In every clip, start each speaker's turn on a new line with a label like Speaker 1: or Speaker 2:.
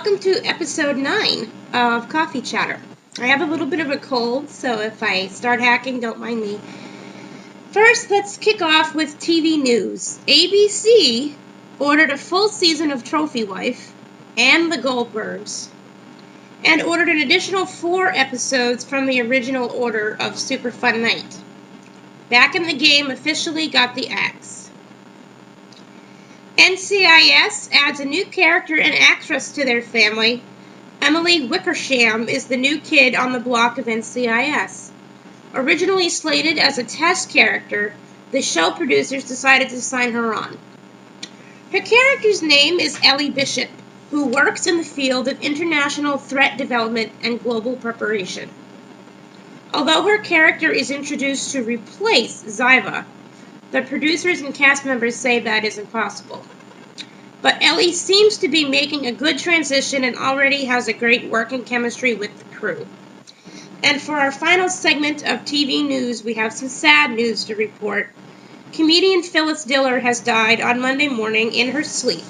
Speaker 1: welcome to episode 9 of Coffee Chatter. I have a little bit of a cold, so if I start hacking, don't mind me. First, let's kick off with TV news. ABC ordered a full season of Trophy Wife and The Goldbergs, and ordered an additional 4 episodes from the original order of Super Fun Night. Back in the Game officially got the axe. NCIS adds a new character and actress to their family. Emily Wickersham is the new kid on the block of NCIS. Originally slated as a test character, the show producers decided to sign her on. Her character's name is Ellie Bishop, who works in the field of international threat development and global preparation. Although her character is introduced to replace Ziva, the producers and cast members say that is impossible. But Ellie seems to be making a good transition and already has a great working chemistry with the crew. And for our final segment of TV news, we have some sad news to report. Comedian Phyllis Diller has died on Monday morning in her sleep.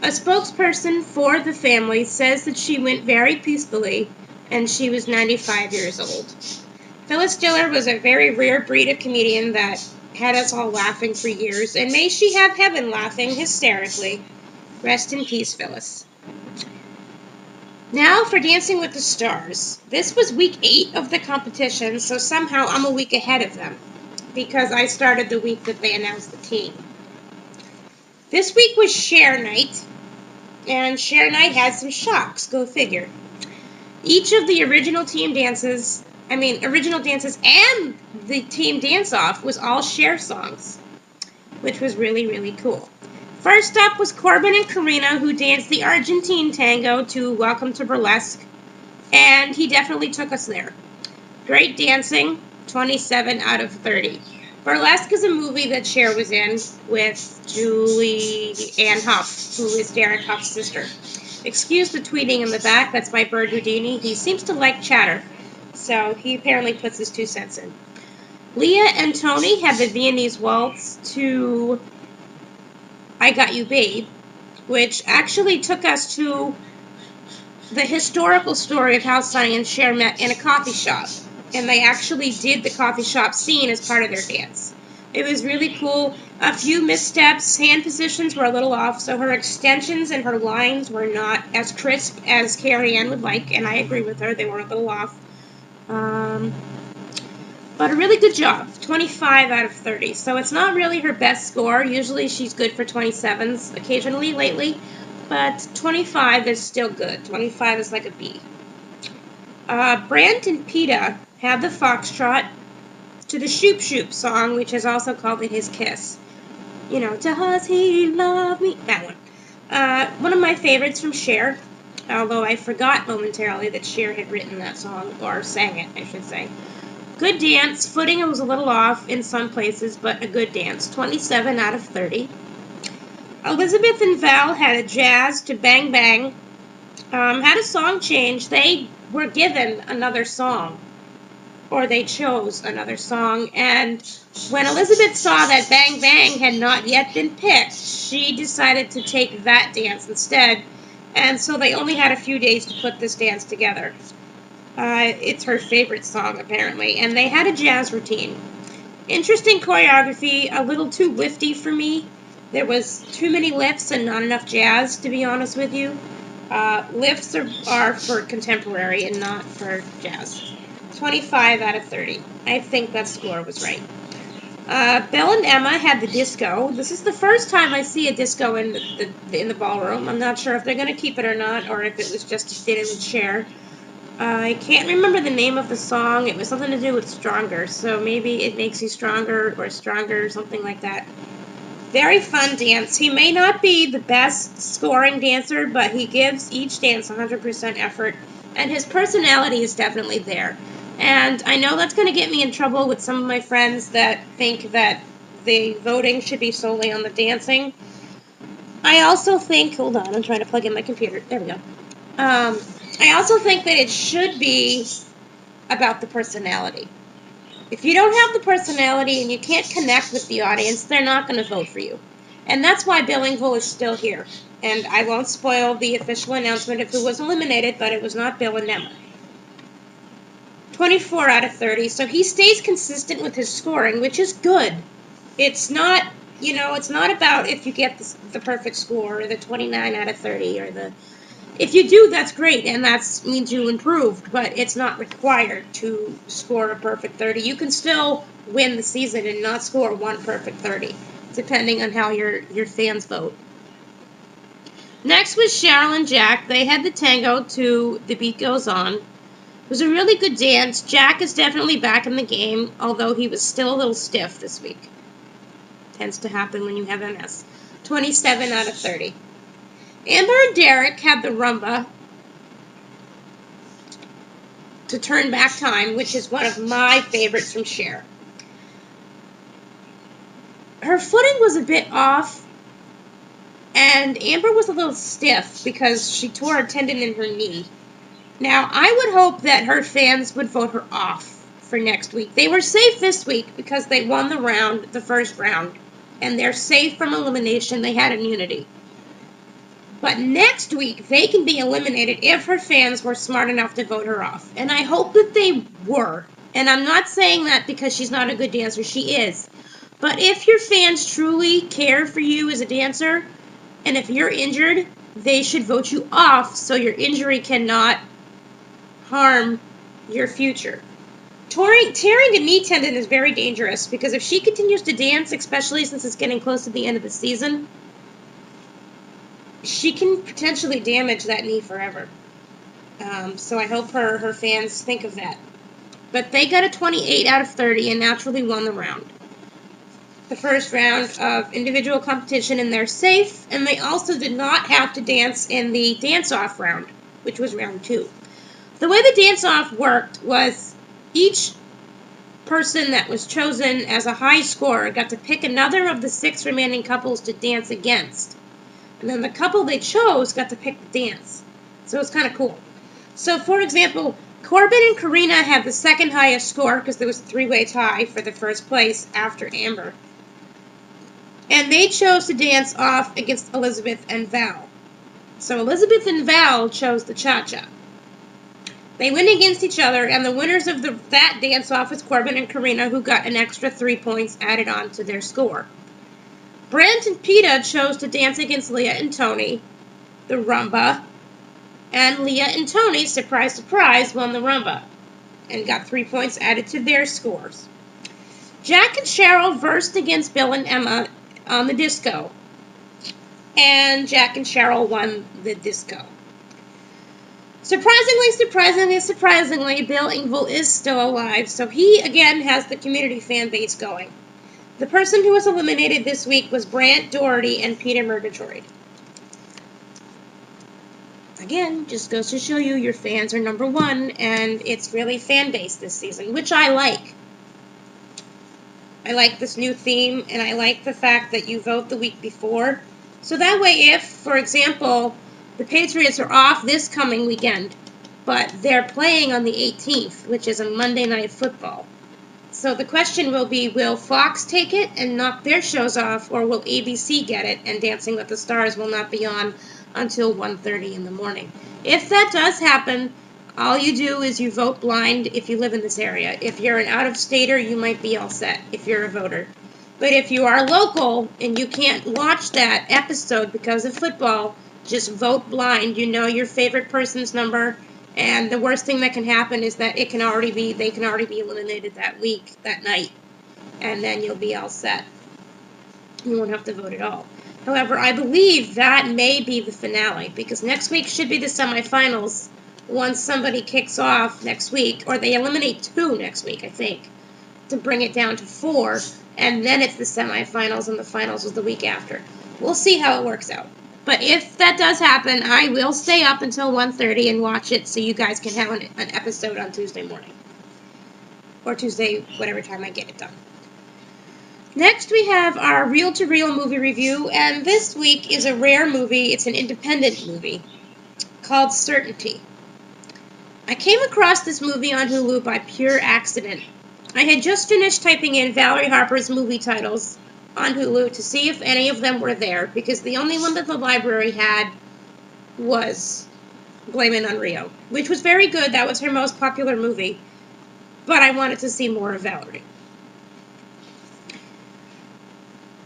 Speaker 1: A spokesperson for the family says that she went very peacefully and she was 95 years old. Phyllis Diller was a very rare breed of comedian that had us all laughing for years, and may she have heaven laughing hysterically. Rest in peace, Phyllis. Now for Dancing with the Stars. This was week 8 of the competition, so somehow I'm a week ahead of them, because I started the week that they announced the team. This week was Share Night, and Share Night had some shocks, go figure. Each of the original dances and the team dance-off was all Cher songs, which was really, really cool. First up was Corbin and Karina, who danced the Argentine tango to Welcome to Burlesque, and he definitely took us there. Great dancing, 27 out of 30. Burlesque is a movie that Cher was in with Julie Ann Hough, who is Derek Hough's sister. Excuse the tweeting in the back, that's my bird Houdini. He seems to like chatter, so he apparently puts his 2 cents in. Leah and Tony had the Viennese waltz to I Got You Babe, which actually took us to the historical story of how Sonny and Cher met in a coffee shop. And they actually did the coffee shop scene as part of their dance. It was really cool. A few missteps, hand positions were a little off, so her extensions and her lines were not as crisp as Carrie Ann would like, and I agree with her, they were a little off. But a really good job, 25 out of 30. So it's not really her best score. Usually she's good for 27s, occasionally lately. But 25 is still good. 25 is like a B. Brant and Peta had the foxtrot to the Shoop Shoop song, which is also called His Kiss. You know, does he love me? That one. One of my favorites from Cher, although I forgot momentarily that Cher had written that song, or sang it, I should say. Good dance. Footing was a little off in some places, but a good dance. 27 out of 30. Elizabeth and Val had a jazz to Bang Bang. Had a song change. They were given another song, or they chose another song, and when Elizabeth saw that Bang Bang had not yet been picked, she decided to take that dance instead, and so they only had a few days to put this dance together. It's her favorite song, apparently, and they had a jazz routine. Interesting choreography, a little too lifty for me. There was too many lifts and not enough jazz, to be honest with you. Lifts are for contemporary and not for jazz. 25 out of 30. I think that score was right. Bill and Emma had the disco. This is the first time I see a disco in the ballroom. I'm not sure if they're going to keep it or not, or if it was just to fit in with Cher. I can't remember the name of the song. It was something to do with Stronger, so maybe It Makes You Stronger or Stronger or something like that. Very fun dance. He may not be the best scoring dancer, but he gives each dance 100% effort, and his personality is definitely there. And I know that's going to get me in trouble with some of my friends that think that the voting should be solely on the dancing. I also think, hold on, I'm trying to plug in my computer. There we go. I also think that it should be about the personality. If you don't have the personality and you can't connect with the audience, they're not going to vote for you. And that's why Billingville is still here. And I won't spoil the official announcement of who was eliminated, but it was not Bill and Emma. 24 out of 30, so he stays consistent with his scoring, which is good. It's not, it's not about if you get the perfect score, or the 29 out of 30, or the... If you do, that's great, and that means you improved, but it's not required to score a perfect 30. You can still win the season and not score one perfect 30, depending on how your fans vote. Next was Cheryl and Jack. They had the tango to The Beat Goes On. It was a really good dance. Jack is definitely back in the game, although he was still a little stiff this week. Tends to happen when you have MS. 27 out of 30. Amber and Derek had the rumba to Turn Back Time, which is one of my favorites from Cher. Her footing was a bit off, and Amber was a little stiff because she tore a tendon in her knee. Now, I would hope that her fans would vote her off for next week. They were safe this week because they won the first round, and they're safe from elimination. They had immunity. But next week, they can be eliminated if her fans were smart enough to vote her off. And I hope that they were. And I'm not saying that because she's not a good dancer. She is. But if your fans truly care for you as a dancer, and if you're injured, they should vote you off so your injury cannot harm your future. Tearing a knee tendon is very dangerous because if she continues to dance, especially since it's getting close to the end of the season, she can potentially damage that knee forever. So I hope her fans think of that. But they got a 28 out of 30 and naturally won the round. The first round of individual competition, and they're safe, and they also did not have to dance in the dance-off round, which was round 2. The way the dance-off worked was each person that was chosen as a high scorer got to pick another of the 6 remaining couples to dance against. And then the couple they chose got to pick the dance. So it's kind of cool. So, for example, Corbin and Karina had the second highest score because there was a 3-way tie for the first place after Amber. And they chose to dance off against Elizabeth and Val. So Elizabeth and Val chose the cha-cha. They went against each other, and the winners of that dance-off was Corbin and Karina, who got an extra 3 points added on to their score. Brent and Peta chose to dance against Leah and Tony, the rumba, and Leah and Tony, surprise, surprise, won the rumba and got 3 points added to their scores. Jack and Cheryl versed against Bill and Emma on the disco, and Jack and Cheryl won the disco. Surprisingly, Bill Engvall is still alive, so he again has the community fan base going. The person who was eliminated this week was Brant Doherty and Peter Murgatroyd. Again, just goes to show you your fans are number one, and it's really fan-based this season, which I like. I like this new theme, and I like the fact that you vote the week before. So that way, if, for example, the Patriots are off this coming weekend, but they're playing on the 18th, which is a Monday Night Football. So the question will be, will Fox take it and knock their shows off, or will ABC get it and Dancing with the Stars will not be on until 1:30 in the morning? If that does happen, all you do is you vote blind if you live in this area. If you're an out-of-stater, you might be all set if you're a voter. But if you are local and you can't watch that episode because of football, just vote blind. You know your favorite person's number. And the worst thing that can happen is that they can already be eliminated that night, and then you'll be all set. You won't have to vote at all. However, I believe that may be the finale, because next week should be the semifinals once somebody kicks off next week, or they eliminate 2 next week, I think, to bring it down to 4, and then it's the semifinals, and the finals is the week after. We'll see how it works out. But if that does happen, I will stay up until 1:30 and watch it so you guys can have an episode on Tuesday morning. Or Tuesday, whatever time I get it done. Next, we have our reel-to-reel movie review, and this week is a rare movie. It's an independent movie called Certainty. I came across this movie on Hulu by pure accident. I had just finished typing in Valerie Harper's movie titles on Hulu to see if any of them were there, because the only one that the library had was Blame It on Rio, which was very good. That was her most popular movie, but I wanted to see more of Valerie.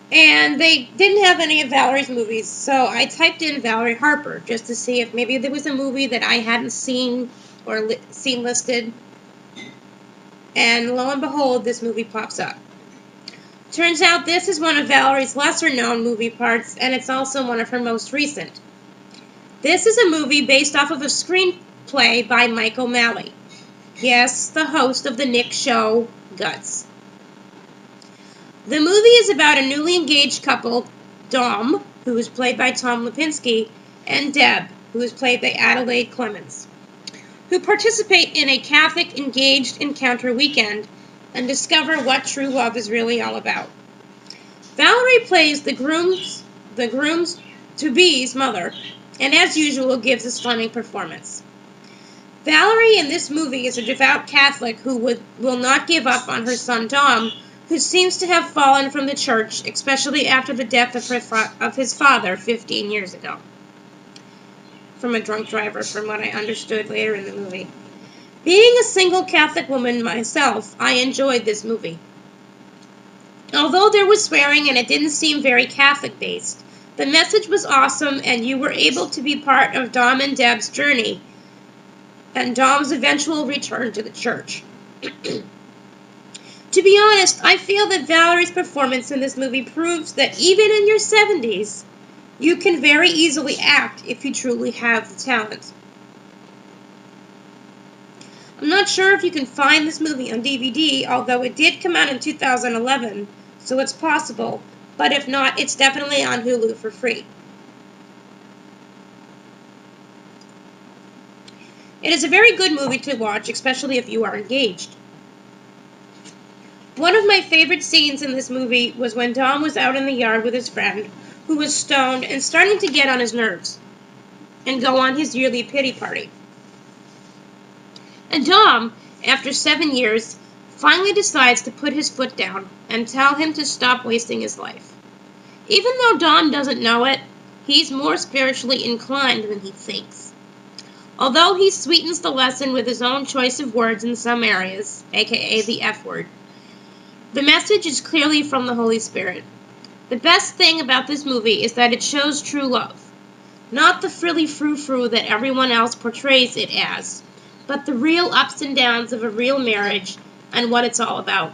Speaker 1: And they didn't have any of Valerie's movies, so I typed in Valerie Harper just to see if maybe there was a movie that I hadn't seen or seen listed. And lo and behold, this movie pops up. Turns out this is one of Valerie's lesser-known movie parts, and it's also one of her most recent. This is a movie based off of a screenplay by Mike O'Malley. Yes, the host of the Nick show, Guts. The movie is about a newly engaged couple, Dom, who is played by Tom Lipinski, and Deb, who is played by Adelaide Clemens, who participate in a Catholic engaged encounter weekend and discover what true love is really all about. Valerie plays the groom's to-be's mother, and as usual gives a stunning performance. Valerie in this movie is a devout Catholic who will not give up on her son Dom, who seems to have fallen from the church, especially after the death of his father 15 years ago. From a drunk driver, from what I understood later in the movie. Being a single Catholic woman myself, I enjoyed this movie. Although there was swearing and it didn't seem very Catholic-based, the message was awesome and you were able to be part of Dom and Deb's journey and Dom's eventual return to the church. To be honest, I feel that Valerie's performance in this movie proves that even in your 70s, you can very easily act if you truly have the talent. I'm not sure if you can find this movie on DVD, although it did come out in 2011, so it's possible, but if not, it's definitely on Hulu for free. It is a very good movie to watch, especially if you are engaged. One of my favorite scenes in this movie was when Dom was out in the yard with his friend, who was stoned and starting to get on his nerves, and go on his yearly pity party. And Dom, after 7 years, finally decides to put his foot down and tell him to stop wasting his life. Even though Dom doesn't know it, he's more spiritually inclined than he thinks. Although he sweetens the lesson with his own choice of words in some areas, aka the F word, the message is clearly from the Holy Spirit. The best thing about this movie is that it shows true love. Not the frilly frou-frou that everyone else portrays it as, but the real ups and downs of a real marriage and what it's all about.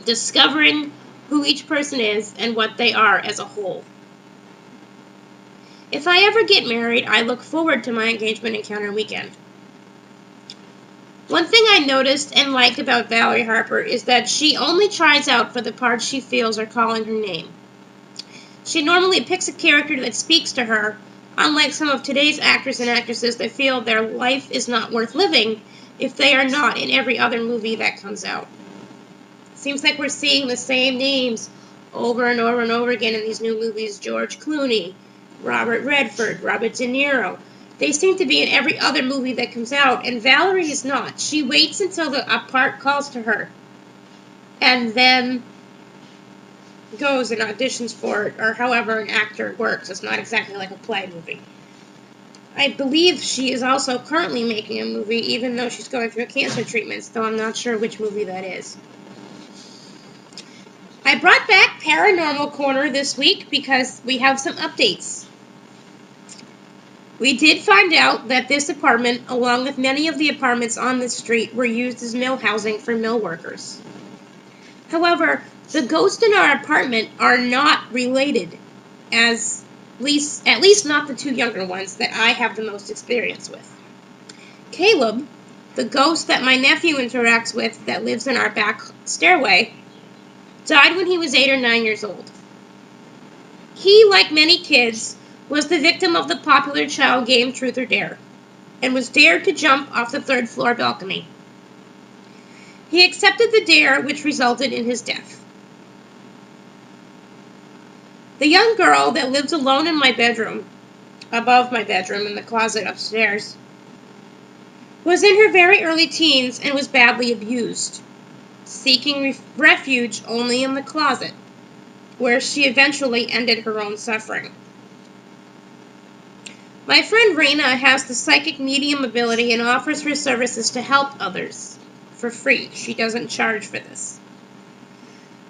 Speaker 1: Discovering who each person is and what they are as a whole. If I ever get married, I look forward to my engagement encounter weekend. One thing I noticed and liked about Valerie Harper is that she only tries out for the parts she feels are calling her name. She normally picks a character that speaks to her, unlike some of today's actors and actresses that feel their life is not worth living if they are not in every other movie that comes out. Seems like we're seeing the same names over and over and over again in these new movies. George Clooney, Robert Redford, Robert De Niro. They seem to be in every other movie that comes out, and Valerie is not. She waits until a part calls to her, and then goes and auditions for it, or however an actor works. It's not exactly like a play movie. I believe she is also currently making a movie, even though she's going through cancer treatments, though I'm not sure which movie that is. I brought back Paranormal Corner this week because we have some updates. We did find out that this apartment, along with many of the apartments on this street, were used as mill housing for mill workers. However, the ghosts in our apartment are not related, at least not the two younger ones that I have the most experience with. Caleb, the ghost that my nephew interacts with that lives in our back stairway, died when he was 8 or 9 years old. He, like many kids, was the victim of the popular child game Truth or Dare, and was dared to jump off the 3rd floor balcony. He accepted the dare, which resulted in his death. The young girl that lives alone in my bedroom, above my bedroom in the closet upstairs, was in her very early teens and was badly abused, seeking refuge only in the closet. where she eventually ended her own suffering. My friend Raina has the psychic medium ability and offers her services to help others for free. She doesn't charge for this.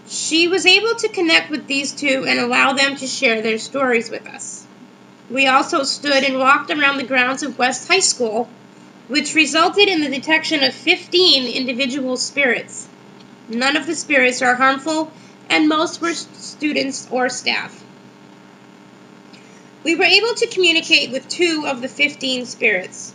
Speaker 1: She was able to connect with these two and allow them to share their stories with us. We also stood and walked around the grounds of West High School, which resulted in the detection of 15 individual spirits. None of the spirits are harmful, and most were students or staff. We were able to communicate with 2 of the 15 spirits.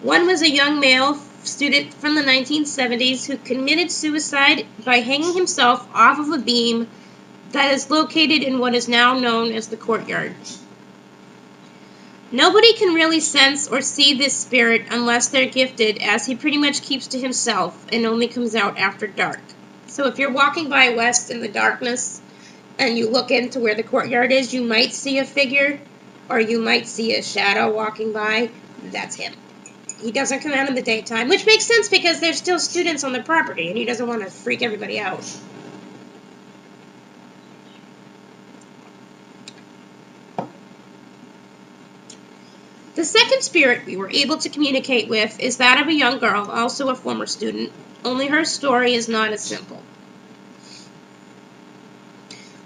Speaker 1: One was a young male student from the 1970s who committed suicide by hanging himself off of a beam that is located in what is now known as the courtyard. Nobody can really sense or see this spirit unless they're gifted, as he pretty much keeps to himself and only comes out after dark. So if you're walking by West in the darkness and you look into where the courtyard is, you might see a figure or you might see a shadow walking by. That's him. He doesn't come out in the daytime, which makes sense because there's still students on the property and he doesn't want to freak everybody out. The second spirit we were able to communicate with is that of a young girl, also a former student, only her story is not as simple.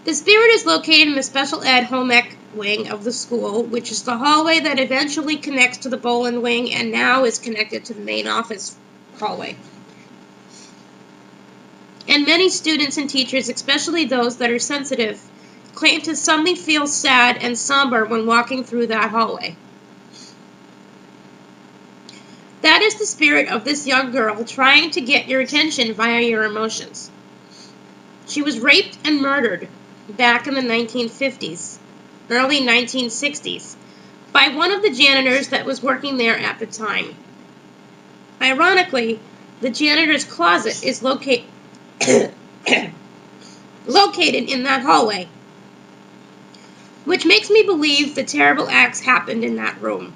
Speaker 1: The spirit is located in the special ed home ec wing of the school, which is the hallway that eventually connects to the Boland wing and now is connected to the main office hallway. And many students and teachers, especially those that are sensitive, claim to suddenly feel sad and somber when walking through that hallway. That is the spirit of this young girl trying to get your attention via your emotions. She was raped and murdered back in the 1950s, early 1960s, by one of the janitors that was working there at the time. Ironically, the janitor's closet is located in that hallway, which makes me believe the terrible acts happened in that room.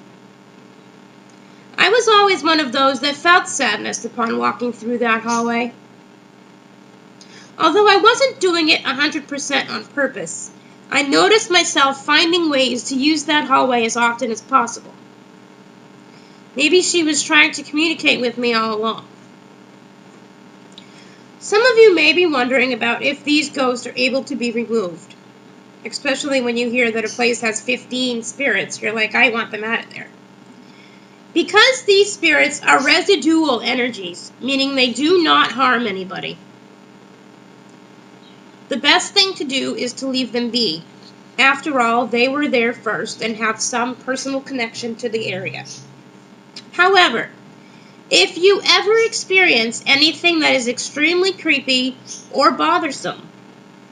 Speaker 1: I was always one of those that felt sadness upon walking through that hallway. Although I wasn't doing it 100% on purpose, I noticed myself finding ways to use that hallway as often as possible. Maybe she was trying to communicate with me all along. Some of you may be wondering about if these ghosts are able to be removed, especially when you hear that a place has 15 spirits. You're like, I want them out of there. Because these spirits are residual energies, meaning they do not harm anybody, the best thing to do is to leave them be. After all, they were there first and have some personal connection to the area. However, if you ever experience anything that is extremely creepy or bothersome,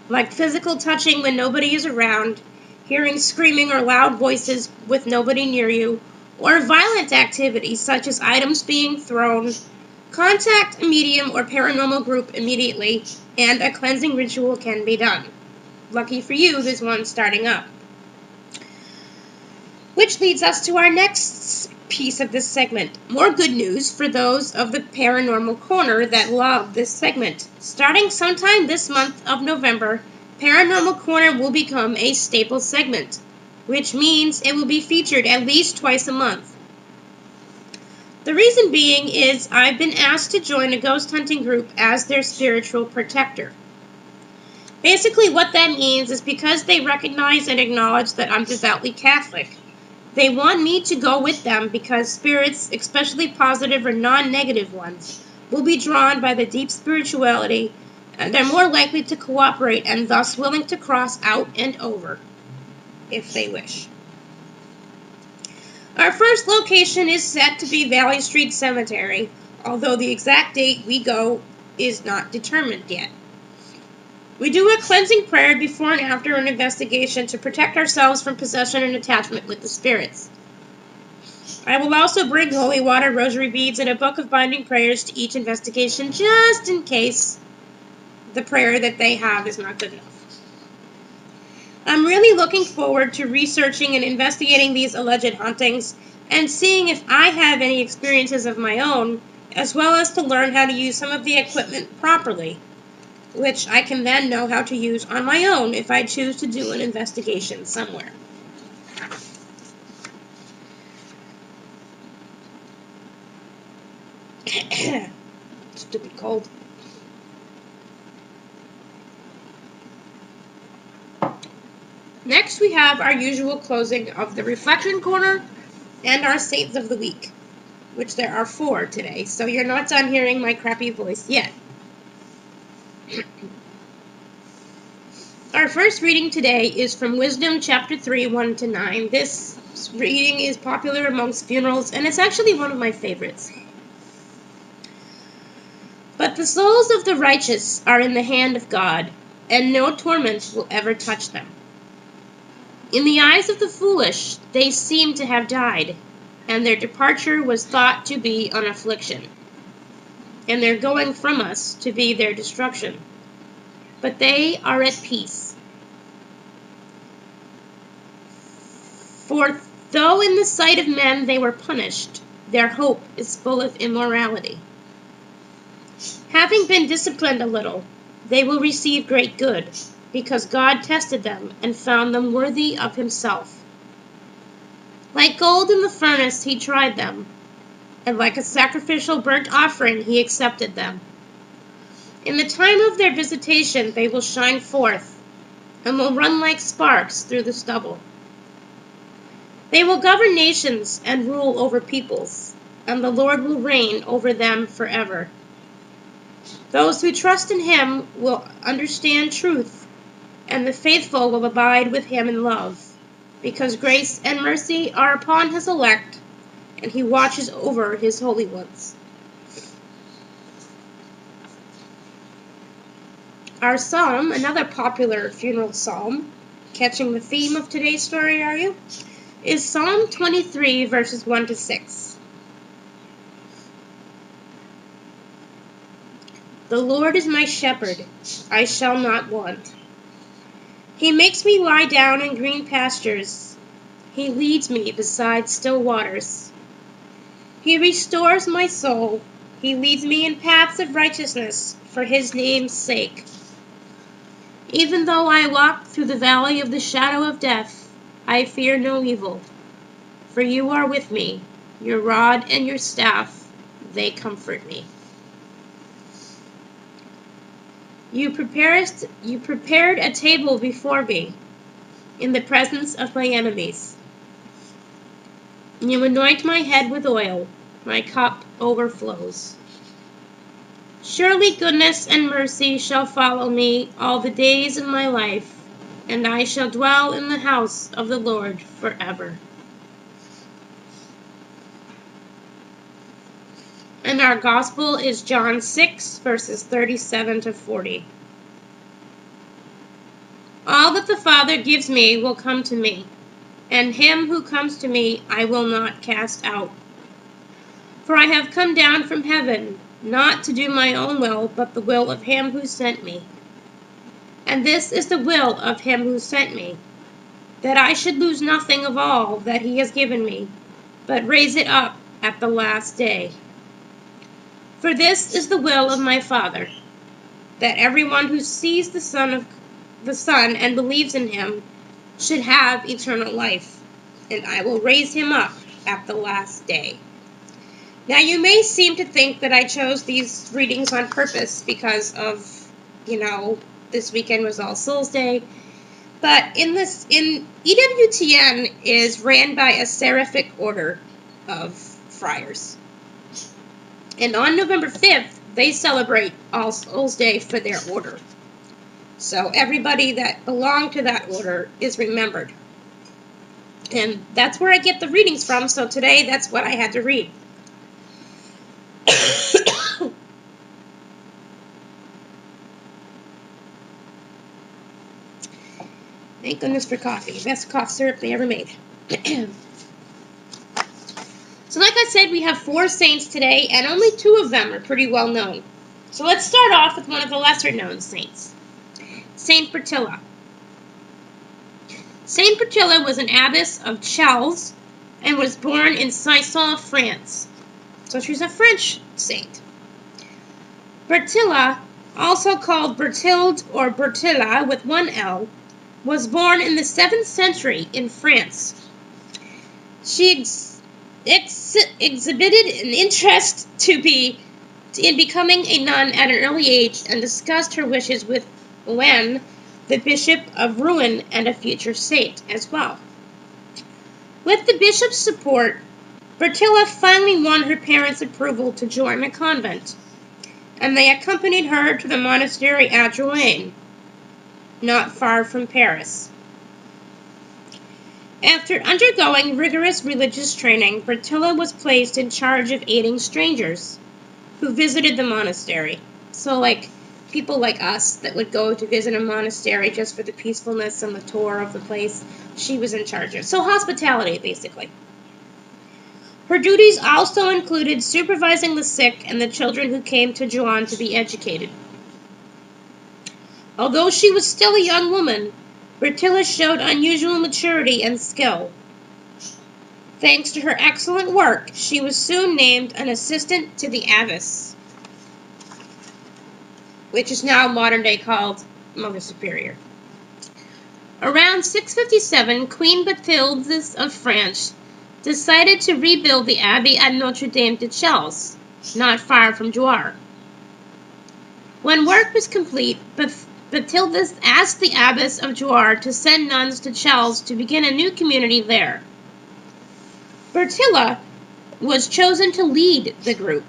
Speaker 1: like physical touching when nobody is around, hearing screaming or loud voices with nobody near you, or violent activities such as items being thrown, contact a medium or paranormal group immediately, and a cleansing ritual can be done. Lucky for you, there's one starting up. Which leads us to our next piece of this segment. More good news for those of the Paranormal Corner that love this segment. Starting sometime this month of November, Paranormal Corner will become a staple segment, which means it will be featured at least twice a month. The reason being is I've been asked to join a ghost hunting group as their spiritual protector. Basically what that means is because they recognize and acknowledge that I'm devoutly Catholic, they want me to go with them because spirits, especially positive or non-negative ones, will be drawn by the deep spirituality and are more likely to cooperate and thus willing to cross out and over, if they wish. Our first location is set to be Valley Street Cemetery, although the exact date we go is not determined yet. We do a cleansing prayer before and after an investigation to protect ourselves from possession and attachment with the spirits. I will also bring holy water, rosary beads, and a book of binding prayers to each investigation just in case the prayer that they have is not good enough. I'm really looking forward to researching and investigating these alleged hauntings and seeing if I have any experiences of my own, as well as to learn how to use some of the equipment properly, which I can then know how to use on my own if I choose to do an investigation somewhere. Stupid cold. Next, we have our usual closing of the Reflection Corner and our Saints of the Week, which there are 4 today, so you're not done hearing my crappy voice yet. Our first reading today is from Wisdom chapter 3, 1-9. This reading is popular amongst funerals, and it's actually one of my favorites. But the souls of the righteous are in the hand of God, and no torment will ever touch them. In the eyes of the foolish, they seem to have died, and their departure was thought to be an affliction, and their going from us to be their destruction. But they are at peace. For though in the sight of men they were punished, their hope is full of immorality. Having been disciplined a little, they will receive great good, because God tested them and found them worthy of himself. Like gold in the furnace he tried them, and like a sacrificial burnt offering he accepted them. In the time of their visitation they will shine forth, and will run like sparks through the stubble. They will govern nations and rule over peoples, and the Lord will reign over them forever. Those who trust in him will understand truth, and the faithful will abide with him in love, because grace and mercy are upon his elect, and he watches over his holy ones. Our psalm, another popular funeral psalm, catching the theme of today's story, are you? Is Psalm 23, verses 1-6. The Lord is my shepherd, I shall not want. He makes me lie down in green pastures. He leads me beside still waters. He restores my soul. He leads me in paths of righteousness for his name's sake. Even though I walk through the valley of the shadow of death, I fear no evil. For you are with me. Your rod and your staff, they comfort me. You prepared a table before me in the presence of my enemies. You anoint my head with oil. My cup overflows. Surely goodness and mercy shall follow me all the days of my life, and I shall dwell in the house of the Lord forever. And our gospel is John 6, verses 37-40. All that the Father gives me will come to me, and him who comes to me I will not cast out. For I have come down from heaven, not to do my own will, but the will of him who sent me. And this is the will of him who sent me, that I should lose nothing of all that he has given me, but raise it up at the last day. For this is the will of my Father, that everyone who sees the Son and believes in him should have eternal life, and I will raise him up at the last day. Now you may seem to think that I chose these readings on purpose because of, this weekend was All Souls Day, but EWTN is ran by a seraphic order of friars. And on November 5th, they celebrate All Souls Day for their order. So everybody that belonged to that order is remembered. And that's where I get the readings from, so today that's what I had to read. Thank goodness for coffee. Best cough syrup they ever made. So like I said, we have 4 saints today, and only 2 of them are pretty well known. So let's start off with one of the lesser known saints, Saint Bertilla. Saint Bertilla was an abbess of Chelles and was born in Soissons, France. So she's a French saint. Bertilla also called Berthilde or Bertilla with one L, was born in the 7th century in France. She exhibited an interest in becoming a nun at an early age and discussed her wishes with Owen, the Bishop of Rouen and a future saint as well. With the bishop's support, Bertilla finally won her parents' approval to join a convent, and they accompanied her to the monastery at Rouen, not far from Paris. After undergoing rigorous religious training, Bertilla was placed in charge of aiding strangers who visited the monastery. So, like, people like us that would go to visit a monastery just for the peacefulness and the tour of the place, she was in charge of. So, hospitality, basically. Her duties also included supervising the sick and the children who came to Juan to be educated. Although she was still a young woman, Bertilla showed unusual maturity and skill. Thanks to her excellent work, she was soon named an assistant to the abbess, which is now modern day called Mother Superior. Around 657, Queen Bathilde of France decided to rebuild the abbey at Notre Dame de Chelles, not far from Jouarre. When work was complete, Bathilde asked the abbess of Jouarre to send nuns to Chelles to begin a new community there. Bertilla was chosen to lead the group,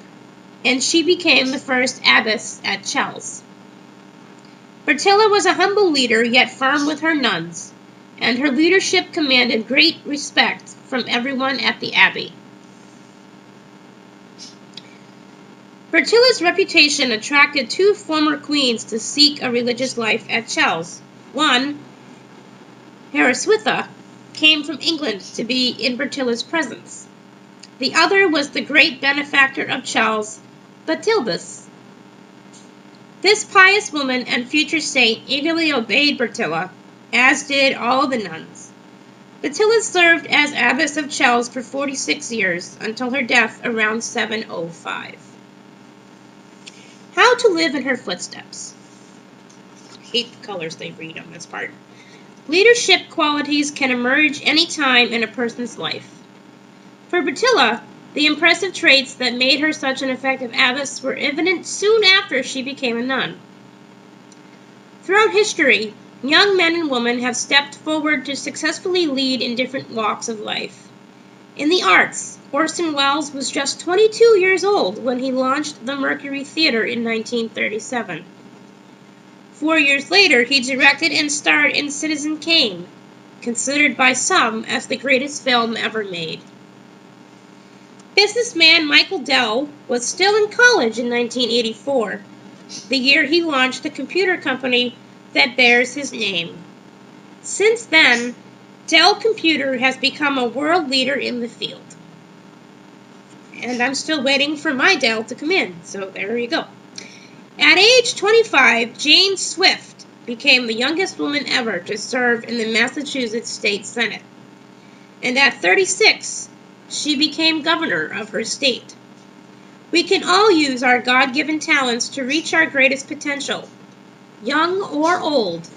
Speaker 1: and she became the first abbess at Chelles. Bertilla was a humble leader, yet firm with her nuns, and her leadership commanded great respect from everyone at the abbey. Bertilla's reputation attracted two former queens to seek a religious life at Chelles. One, Haraswitha, came from England to be in Bertilla's presence. The other was the great benefactor of Chelles, Bathilde. This pious woman and future saint eagerly obeyed Bertilla, as did all the nuns. Bathilde served as abbess of Chelles for 46 years, until her death around 705. How to live in her footsteps. I hate the colors they read on this part. Leadership qualities can emerge any time in a person's life. For Bertilla, the impressive traits that made her such an effective abbess were evident soon after she became a nun. Throughout history, young men and women have stepped forward to successfully lead in different walks of life. In the arts, Orson Welles was just 22 years old when he launched the Mercury Theater in 1937. 4 years later, he directed and starred in Citizen Kane, considered by some as the greatest film ever made. Businessman Michael Dell was still in college in 1984, the year he launched the computer company that bears his name. Since then, Dell Computer has become a world leader in the field. And I'm still waiting for my Dell to come in, so there you go. At age 25, Jane Swift became the youngest woman ever to serve in the Massachusetts State Senate. And at 36, she became governor of her state. We can all use our God-given talents to reach our greatest potential. Young or old,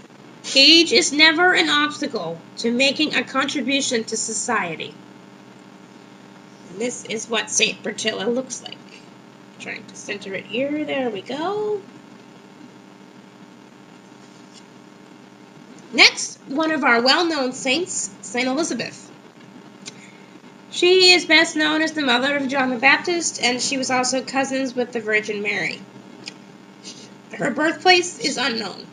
Speaker 1: age is never an obstacle to making a contribution to society. And this is what St. Bertilla looks like. Trying to center it here. There we go. Next, one of our well-known saints, St. Elizabeth. She is best known as the mother of John the Baptist, and she was also cousins with the Virgin Mary. Her birthplace is unknown.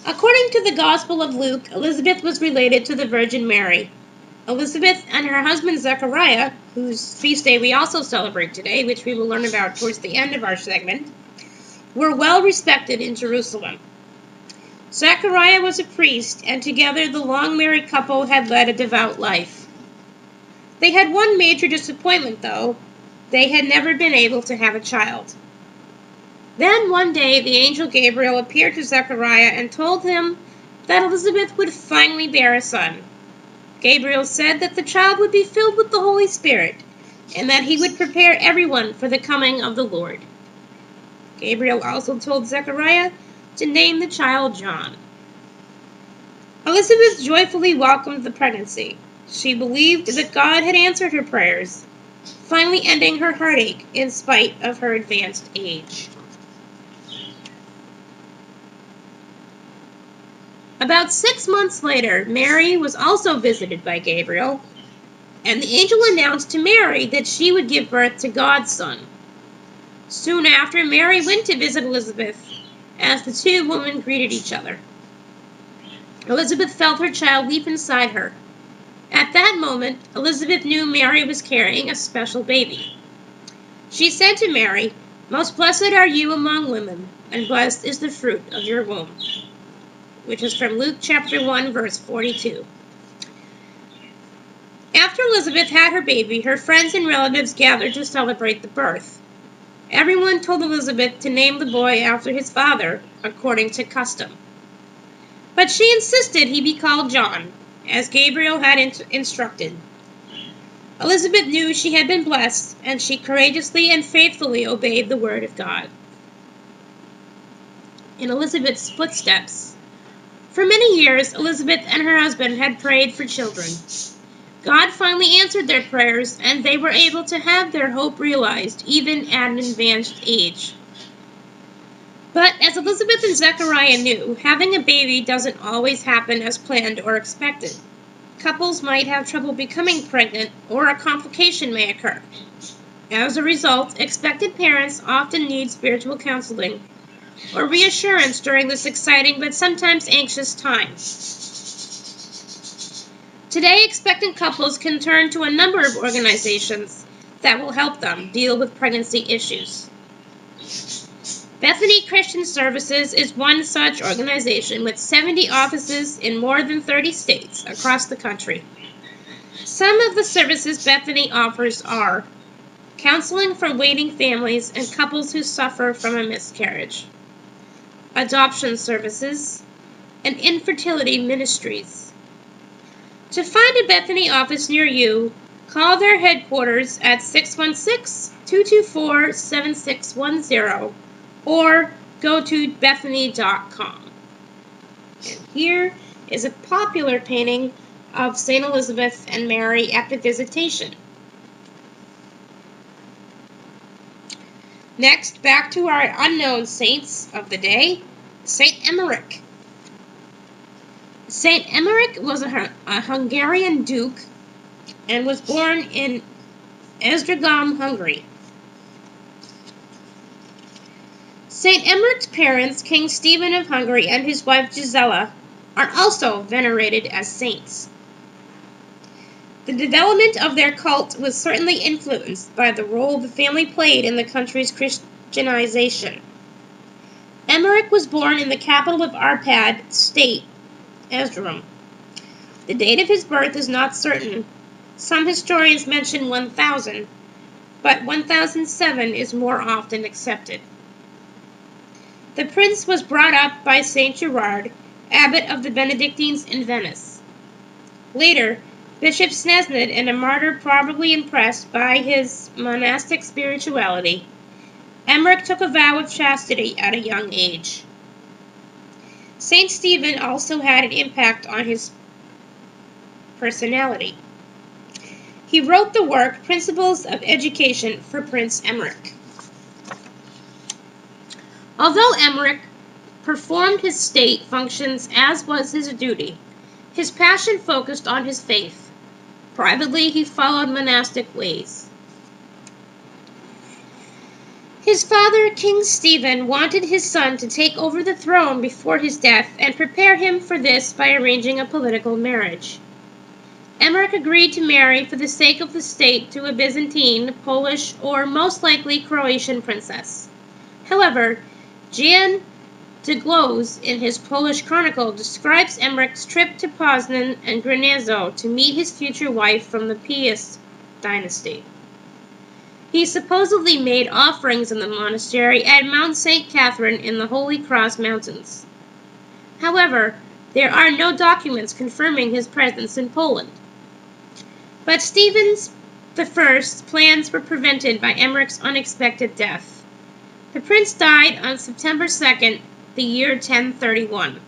Speaker 1: According to the Gospel of Luke, Elizabeth was related to the Virgin Mary. Elizabeth and her husband Zechariah, whose feast day we also celebrate today, which we will learn about towards the end of our segment, were well respected in Jerusalem. Zechariah was a priest, and together the long-married couple had led a devout life. They had one major disappointment, though. They had never been able to have a child. Then one day the angel Gabriel appeared to Zechariah and told him that Elizabeth would finally bear a son. Gabriel said that the child would be filled with the Holy Spirit, and that he would prepare everyone for the coming of the Lord. Gabriel also told Zechariah to name the child John. Elizabeth joyfully welcomed the pregnancy. She believed that God had answered her prayers, finally ending her heartache in spite of her advanced age. About 6 months later, Mary was also visited by Gabriel, and the angel announced to Mary that she would give birth to God's son. Soon after, Mary went to visit Elizabeth, as the two women greeted each other. Elizabeth felt her child leap inside her. At that moment, Elizabeth knew Mary was carrying a special baby. She said to Mary, "Most blessed are you among women, and blessed is the fruit of your womb," which is from Luke chapter 1, verse 42. After Elizabeth had her baby, her friends and relatives gathered to celebrate the birth. Everyone told Elizabeth to name the boy after his father, according to custom. But she insisted he be called John, as Gabriel had instructed. Elizabeth knew she had been blessed, and she courageously and faithfully obeyed the word of God. In Elizabeth's footsteps, for many years, Elizabeth and her husband had prayed for children. God finally answered their prayers, and they were able to have their hope realized, even at an advanced age. But as Elizabeth and Zechariah knew, having a baby doesn't always happen as planned or expected. Couples might have trouble becoming pregnant, or a complication may occur. As a result, expectant parents often need spiritual counseling or reassurance during this exciting but sometimes anxious time. Today, expectant couples can turn to a number of organizations that will help them deal with pregnancy issues. Bethany Christian Services is one such organization with 70 offices in more than 30 states across the country. Some of the services Bethany offers are counseling for waiting families and couples who suffer from a miscarriage, adoption services, and infertility ministries. To find a Bethany office near you, call their headquarters at 616-224-7610 or go to bethany.com. And here is a popular painting of St. Elizabeth and Mary at the Visitation. Next, back to our unknown saints of the day, St. Emmerich. St. Emmerich was a Hungarian duke and was born in Esztergom, Hungary. St. Emmerich's parents, King Stephen of Hungary and his wife Gisela, are also venerated as saints. The development of their cult was certainly influenced by the role the family played in the country's Christianization. Emmerich was born in the capital of Arpad state, Erzurum. The date of his birth is not certain. Some historians mention 1000, but 1007 is more often accepted. The prince was brought up by St. Gerard, abbot of the Benedictines in Venice. Later, Bishop Snesned and a martyr probably impressed by his monastic spirituality, Emmerich took a vow of chastity at a young age. St. Stephen also had an impact on his personality. He wrote the work Principles of Education for Prince Emmerich. Although Emmerich performed his state functions as was his duty, his passion focused on his faith. Privately, he followed monastic ways. His father, King Stephen, wanted his son to take over the throne before his death and prepared him for this by arranging a political marriage. Emmerich agreed to marry for the sake of the state to a Byzantine, Polish, or most likely Croatian princess. However, Jan de Gloss, in his Polish Chronicle, describes Emmerich's trip to Poznan and Gniezno to meet his future wife from the Piast dynasty. He supposedly made offerings in the monastery at Mount St. Catherine in the Holy Cross Mountains. However, there are no documents confirming his presence in Poland. But Stephen I's plans were prevented by Emmerich's unexpected death. The prince died on September 2nd, the year 1031.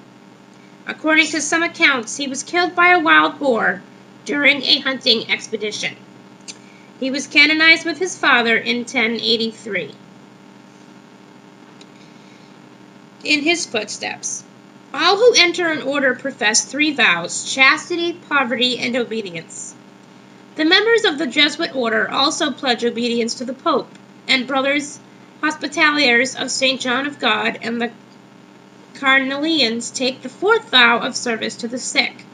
Speaker 1: According to some accounts, he was killed by a wild boar during a hunting expedition. He was canonized with his father in 1083. In his footsteps, all who enter an order profess 3 vows: chastity, poverty, and obedience. The members of the Jesuit order also pledge obedience to the Pope, and Brothers Hospitaliers of St. John of God and the Carnelians take the 4th vow of service to the sick.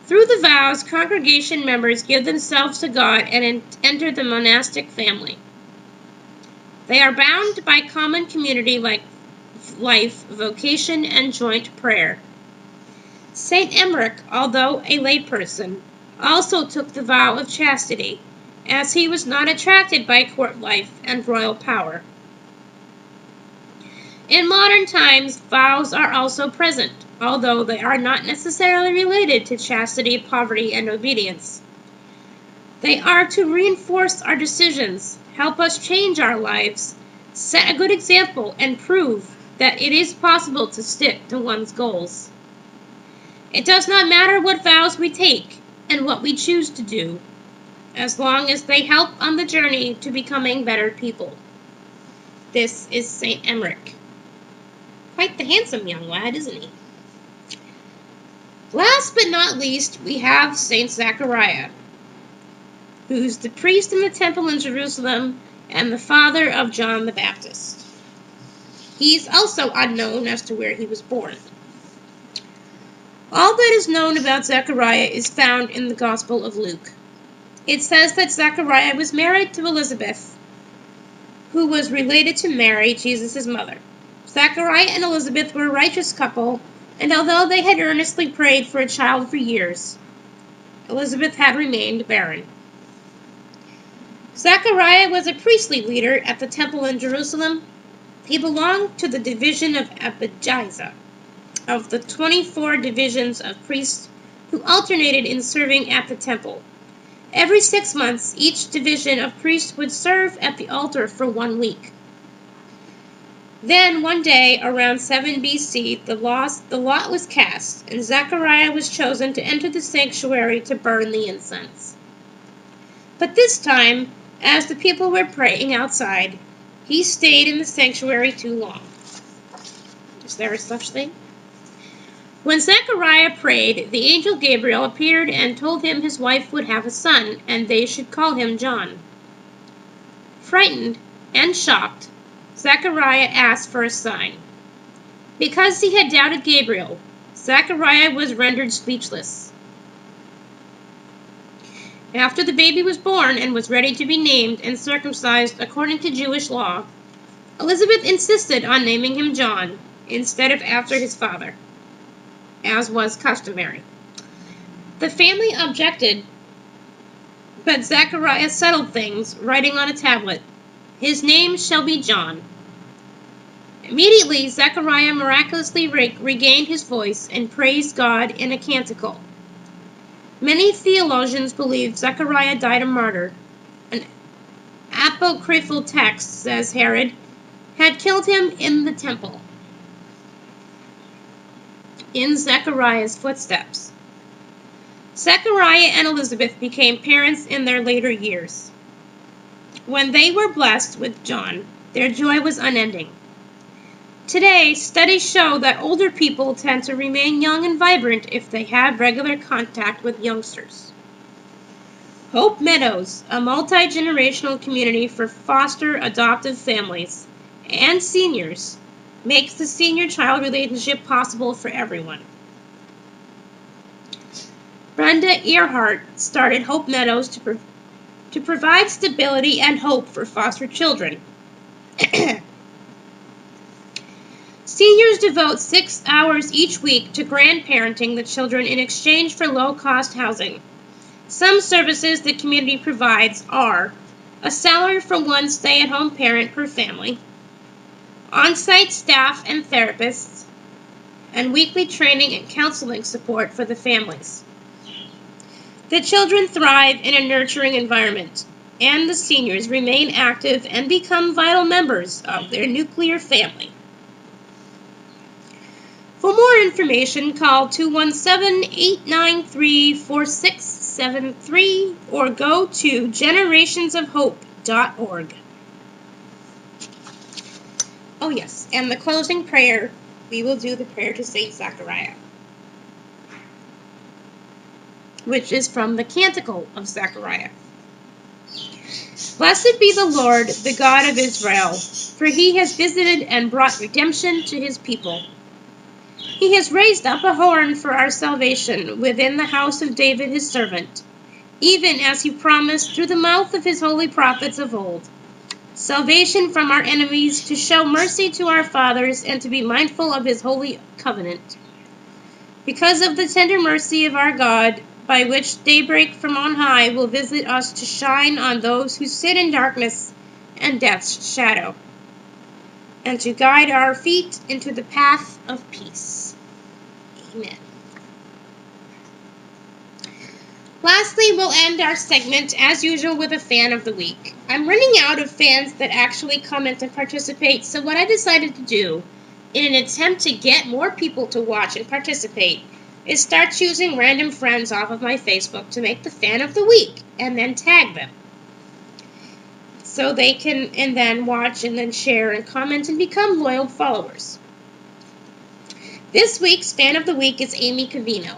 Speaker 1: Through the vows, congregation members give themselves to God and enter the monastic family. They are bound by common community like life, vocation, and joint prayer. St. Emmerich, although a layperson, also took the vow of chastity, as he was not attracted by court life and royal power. In modern times, vows are also present, although they are not necessarily related to chastity, poverty, and obedience. They are to reinforce our decisions, help us change our lives, set a good example, and prove that it is possible to stick to one's goals. It does not matter what vows we take and what we choose to do, as long as they help on the journey to becoming better people. This is St. Emmerich. Quite the handsome young lad, isn't he? Last but not least, we have St. Zachariah, who's the priest in the temple in Jerusalem and the father of John the Baptist. He's also unknown as to where he was born. All that is known about Zechariah is found in the Gospel of Luke. It says that Zechariah was married to Elizabeth, who was related to Mary, Jesus' mother. Zechariah and Elizabeth were a righteous couple, and although they had earnestly prayed for a child for years, Elizabeth had remained barren. Zechariah was a priestly leader at the temple in Jerusalem. He belonged to the division of Abijah, of the 24 divisions of priests who alternated in serving at the temple. Every 6 months, each division of priests would serve at the altar for 1 week. Then, one day, around 7 BC, the lot was cast, and Zechariah was chosen to enter the sanctuary to burn the incense. But this time, as the people were praying outside, he stayed in the sanctuary too long. Is there a such thing? When Zechariah prayed, the angel Gabriel appeared and told him his wife would have a son, and they should call him John. Frightened and shocked, Zechariah asked for a sign. Because he had doubted Gabriel, Zechariah was rendered speechless. After the baby was born and was ready to be named and circumcised according to Jewish law, Elizabeth insisted on naming him John instead of after his father, as was customary. The family objected, but Zechariah settled things, writing on a tablet, "His name shall be John." Immediately, Zechariah miraculously regained his voice and praised God in a canticle. Many theologians believe Zechariah died a martyr. An apocryphal text says Herod had killed him in the temple. In Zechariah's footsteps. Zechariah and Elizabeth became parents in their later years. When they were blessed with John, their joy was unending. Today, studies show that older people tend to remain young and vibrant if they have regular contact with youngsters. Hope Meadows, a multi-generational community for foster adoptive families and seniors, makes the senior-child relationship possible for everyone. Brenda Earhart started Hope Meadows to provide stability and hope for foster children. Seniors devote 6 hours each week to grandparenting the children in exchange for low-cost housing. Some services the community provides are a salary for one stay-at-home parent per family, on-site staff and therapists, and weekly training and counseling support for the families. The children thrive in a nurturing environment, and the seniors remain active and become vital members of their nuclear family. For more information, call 217-893-4673 or go to generationsofhope.org. Oh yes, and the closing prayer, we will do the prayer to Saint Zachariah, which is from the Canticle of Zechariah. Blessed be the Lord, the God of Israel, for he has visited and brought redemption to his people. He has raised up a horn for our salvation within the house of David his servant, even as he promised through the mouth of his holy prophets of old. Salvation from our enemies, to show mercy to our fathers, and to be mindful of his holy covenant. Because of the tender mercy of our God, by which daybreak from on high will visit us to shine on those who sit in darkness and death's shadow, and to guide our feet into the path of peace. Amen. Lastly, we'll end our segment, as usual, with a fan of the week. I'm running out of fans that actually comment and participate, so what I decided to do, in an attempt to get more people to watch and participate, is start choosing random friends off of my Facebook to make the fan of the week, and then tag them. So they can, and then watch, and then share, and comment, and become loyal followers. This week's fan of the week is Amy Cavino.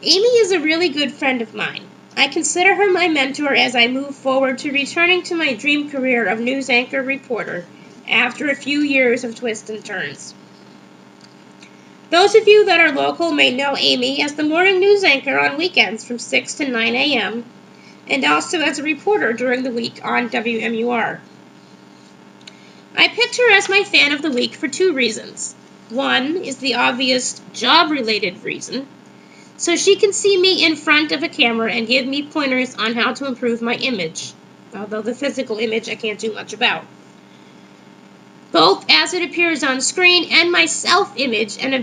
Speaker 1: Amy is a really good friend of mine. I consider her my mentor as I move forward to returning to my dream career of news anchor reporter after a few years of twists and turns. Those of you that are local may know Amy as the morning news anchor on weekends from 6 to 9 a.m. and also as a reporter during the week on WMUR. I picked her as my fan of the week for two reasons. One is the obvious job-related reason, so she can see me in front of a camera and give me pointers on how to improve my image, although the physical image I can't do much about. Both as it appears on screen and my self-image and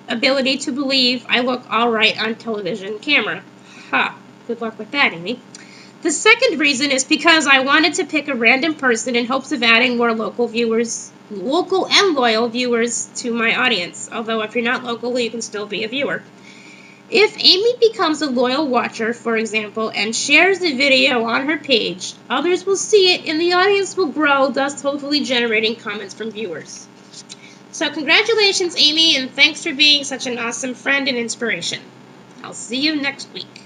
Speaker 1: ability to believe I look all right on television camera. Ha! Good luck with that, Amy. The second reason is because I wanted to pick a random person in hopes of adding more local and loyal viewers to my audience, although if you're not local, you can still be a viewer. If Amy becomes a loyal watcher, for example, and shares the video on her page, others will see it and the audience will grow, thus hopefully generating comments from viewers. So congratulations, Amy, and thanks for being such an awesome friend and inspiration. I'll see you next week.